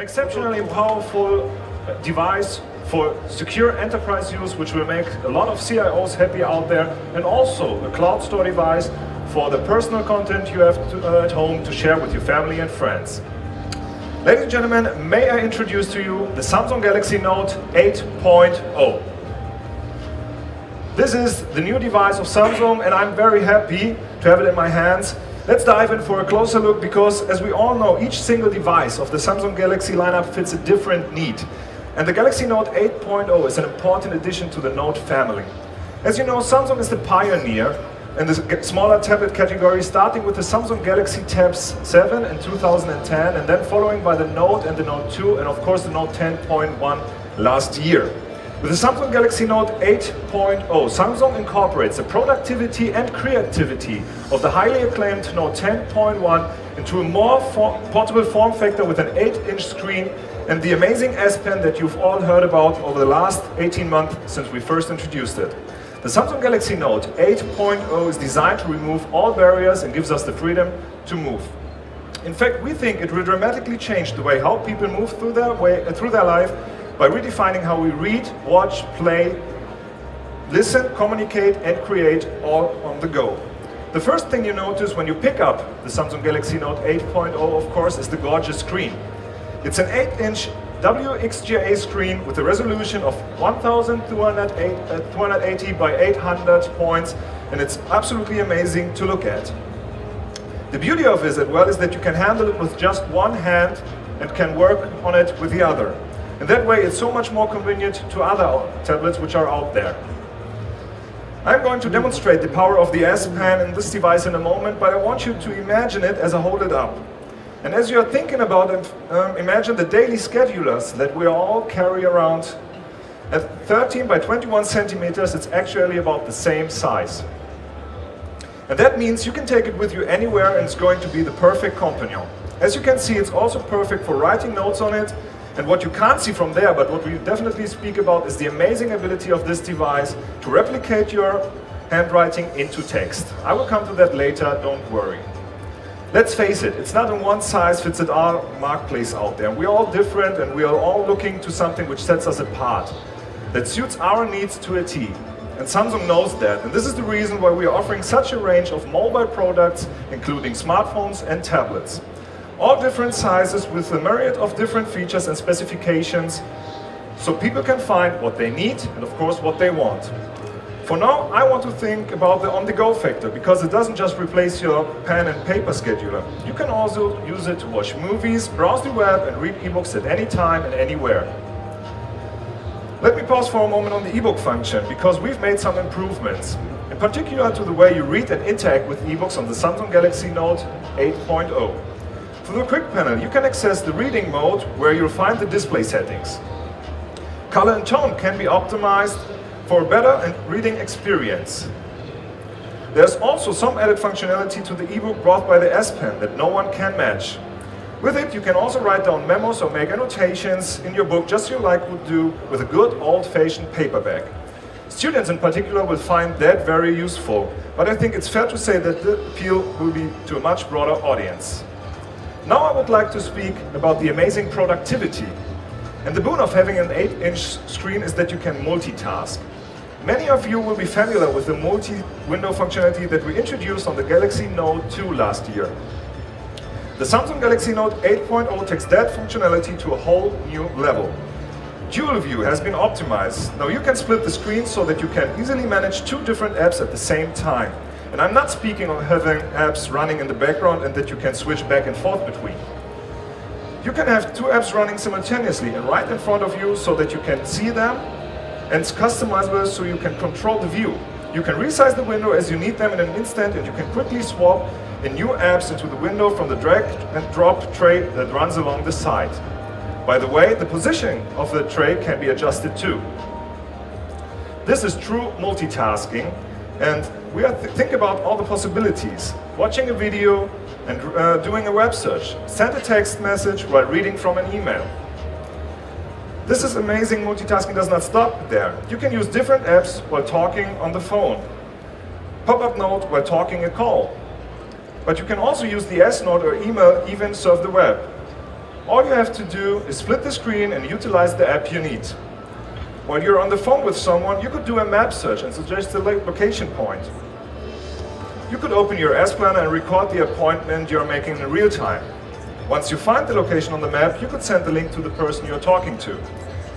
exceptionally powerful device for secure enterprise use, which will make a lot of CIOs happy out there, and also a cloud store device for the personal content you have at home to share with your family and friends. Ladies and gentlemen, may I introduce to you the Samsung Galaxy Note 8.0. This is the new device of Samsung, and I'm very happy to have it in my hands. Let's dive in for a closer look, because as we all know, each single device of the Samsung Galaxy lineup fits a different need. And the Galaxy Note 8.0 is an important addition to the Note family. As you know, Samsung is the pioneer in the smaller tablet category, starting with the Samsung Galaxy Tabs 7 in 2010, and then following by the Note and the Note 2, and of course the Note 10.1 last year. With the Samsung Galaxy Note 8.0, Samsung incorporates the productivity and creativity of the highly acclaimed Note 10.1 into a more portable form factor with an 8-inch screen and the amazing S Pen that you've all heard about over the last 18 months since we first introduced it. The Samsung Galaxy Note 8.0 is designed to remove all barriers and gives us the freedom to move. In fact, we think it will dramatically change the way how people move through their life by redefining how we read, watch, play, listen, communicate, and create all on the go. The first thing you notice when you pick up the Samsung Galaxy Note 8.0, of course, is the gorgeous screen. It's an 8-inch WXGA screen with a resolution of 1280 by 800 points, and it's absolutely amazing to look at. The beauty of it as well is that you can handle it with just one hand and can work on it with the other. And that way it's so much more convenient to other tablets which are out there. I'm going to demonstrate the power of the S Pen in this device in a moment, but I want you to imagine it as I hold it up. And as you are thinking about it, imagine the daily schedulers that we all carry around. At 13 by 21 centimeters, it's actually about the same size. And that means you can take it with you anywhere, and it's going to be the perfect companion. As you can see, it's also perfect for writing notes on it. And what you can't see from there, but what we definitely speak about, is the amazing ability of this device to replicate your handwriting into text. I will come to that later, don't worry. Let's face it, it's not a one-size-fits-all marketplace out there. We're all different, and we are all looking to something which sets us apart, that suits our needs to a T. And Samsung knows that, and this is the reason why we are offering such a range of mobile products, including smartphones and tablets. All different sizes with a myriad of different features and specifications, so people can find what they need and of course what they want. For now, I want to think about the on-the-go factor, because it doesn't just replace your pen and paper scheduler. You can also use it to watch movies, browse the web, and read ebooks at any time and anywhere. Let me pause for a moment on the ebook function, because we've made some improvements, in particular to the way you read and interact with ebooks on the Samsung Galaxy Note 8.0. Through the quick panel, you can access the reading mode, where you'll find the display settings. Color and tone can be optimized for a better reading experience. There's also some added functionality to the ebook brought by the S Pen that no one can match. With it, you can also write down memos or make annotations in your book, just as you would do with a good old-fashioned paperback. Students in particular will find that very useful, but I think it's fair to say that the appeal will be to a much broader audience. Now I would like to speak about the amazing productivity. And the boon of having an 8-inch screen is that you can multitask. Many of you will be familiar with the multi-window functionality that we introduced on the Galaxy Note 2 last year. The Samsung Galaxy Note 8.0 takes that functionality to a whole new level. Dual View has been optimized. Now you can split the screen so that you can easily manage two different apps at the same time. And I'm not speaking of having apps running in the background and that you can switch back and forth between. You can have two apps running simultaneously and right in front of you, so that you can see them, and it's customizable so you can control the view. You can resize the window as you need them in an instant, and you can quickly swap in new apps into the window from the drag and drop tray that runs along the side. By the way, the positioning of the tray can be adjusted too. This is true multitasking, and we have to think about all the possibilities. Watching a video and doing a web search. Send a text message while reading from an email. This is amazing. Multitasking does not stop there. You can use different apps while talking on the phone. Pop-up note while talking a call. But you can also use the S Note or email, even surf the web. All you have to do is split the screen and utilize the app you need. While you're on the phone with someone, you could do a map search and suggest a location point. You could open your S Planner and record the appointment you're making in real time. Once you find the location on the map, you could send the link to the person you're talking to.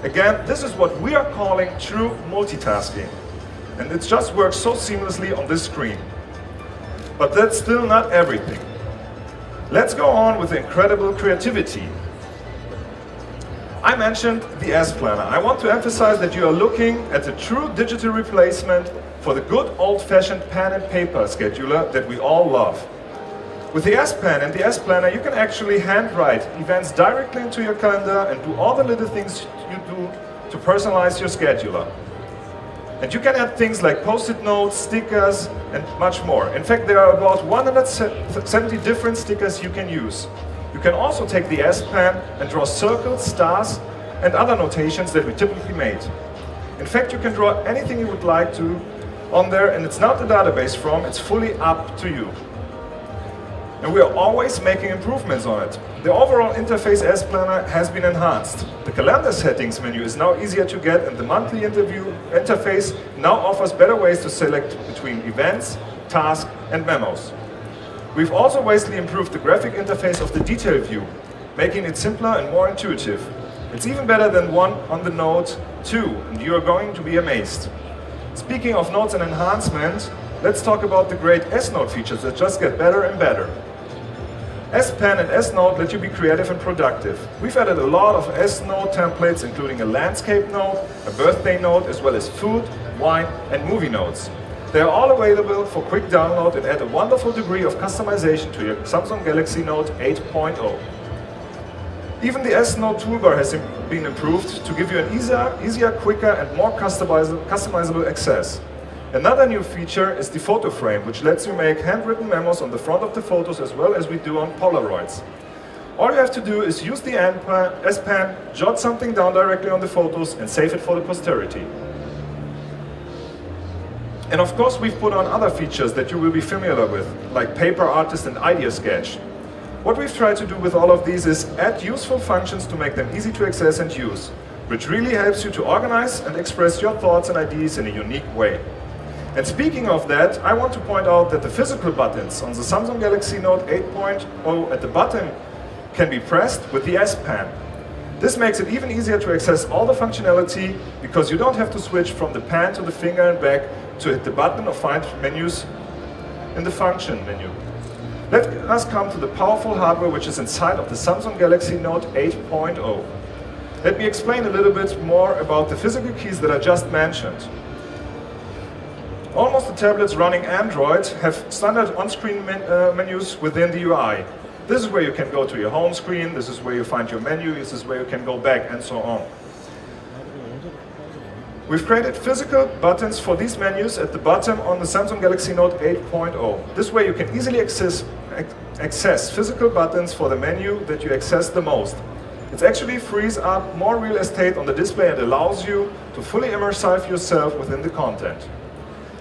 Again, this is what we are calling true multitasking. And it just works so seamlessly on this screen. But that's still not everything. Let's go on with incredible creativity. I mentioned the S Planner. I want to emphasize that you are looking at a true digital replacement for the good old-fashioned pen and paper scheduler that we all love. With the S Pen and the S Planner, you can actually handwrite events directly into your calendar and do all the little things you do to personalize your scheduler. And you can add things like post-it notes, stickers, and much more. In fact, there are about 170 different stickers you can use. You can also take the S Pen and draw circles, stars, and other notations that we typically made. In fact, you can draw anything you would like to on there, and it's not the database from, it's fully up to you. And we are always making improvements on it. The overall interface S Planner has been enhanced. The calendar settings menu is now easier to get, and the monthly interface now offers better ways to select between events, tasks, and memos. We've also vastly improved the graphic interface of the detail view, making it simpler and more intuitive. It's even better than one on the Note 2, and you are going to be amazed. Speaking of notes and enhancement, let's talk about the great S-Note features that just get better and better. S Pen and S Note let you be creative and productive. We've added a lot of S Note templates, including a landscape note, a birthday note, as well as food, wine, and movie notes. They are all available for quick download and add a wonderful degree of customization to your Samsung Galaxy Note 8.0. Even the S Note toolbar has been improved to give you an easier, quicker, and more customizable access. Another new feature is the photo frame, which lets you make handwritten memos on the front of the photos as well as we do on Polaroids. All you have to do is use the S Pen, jot something down directly on the photos, and save it for the posterity. And of course, we've put on other features that you will be familiar with, like Paper Artist and Idea Sketch. What we've tried to do with all of these is add useful functions to make them easy to access and use, which really helps you to organize and express your thoughts and ideas in a unique way. And speaking of that, I want to point out that the physical buttons on the Samsung Galaxy Note 8.0 at the bottom can be pressed with the S Pen. This makes it even easier to access all the functionality because you don't have to switch from the pen to the finger and back to hit the button or find menus in the function menu. Let us come to the powerful hardware which is inside of the Samsung Galaxy Note 8.0. Let me explain a little bit more about the physical keys that I just mentioned. Almost the tablets running Android have standard on-screen menus within the UI. This is where you can go to your home screen, this is where you find your menu, this is where you can go back, and so on. We've created physical buttons for these menus at the bottom on the Samsung Galaxy Note 8.0. This way you can easily access physical buttons for the menu that you access the most. It actually frees up more real estate on the display and allows you to fully immerse yourself within the content.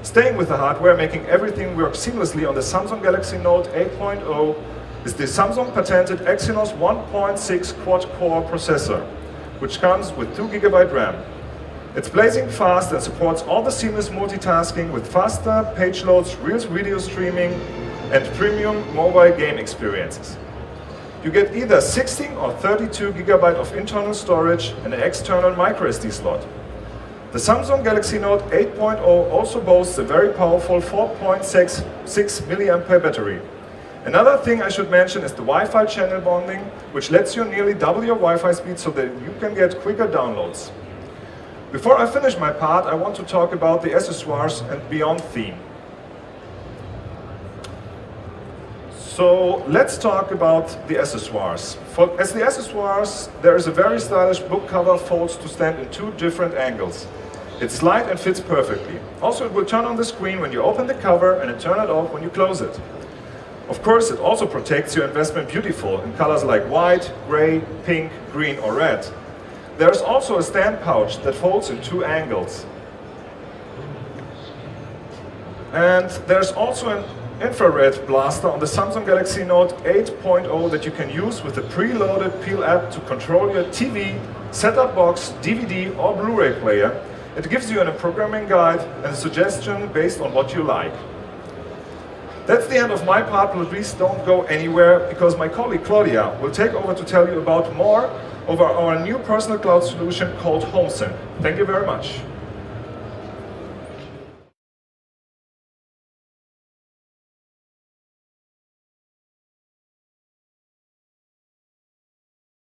Staying with the hardware, making everything work seamlessly on the Samsung Galaxy Note 8.0 is the Samsung patented Exynos 1.6 quad-core processor, which comes with 2 GB RAM. It's blazing fast and supports all the seamless multitasking with faster page loads, real video streaming, and premium mobile game experiences. You get either 16 or 32 GB of internal storage and an external microSD slot. The Samsung Galaxy Note 8.0 also boasts a very powerful 4.66 mAh battery. Another thing I should mention is the Wi-Fi channel bonding, which lets you nearly double your Wi-Fi speed so that you can get quicker downloads. Before I finish my part, I want to talk about the accessoires and beyond theme. So let's talk about the accessoires. As the accessoires, there is a very stylish book cover folds to stand in 2 different angles. It's light and fits perfectly. Also, it will turn on the screen when you open the cover and it turn it off when you close it. Of course, it also protects your investment beautiful in colors like white, gray, pink, green or red. There's also a stand pouch that folds in 2 angles. And there's also an infrared blaster on the Samsung Galaxy Note 8.0 that you can use with the preloaded Peel app to control your TV, set-top box, DVD or Blu-ray player. It gives you a programming guide and a suggestion based on what you like. That's the end of my part, but please don't go anywhere because my colleague Claudia will take over to tell you about more over our new personal cloud solution called HomeSyn. Thank you very much.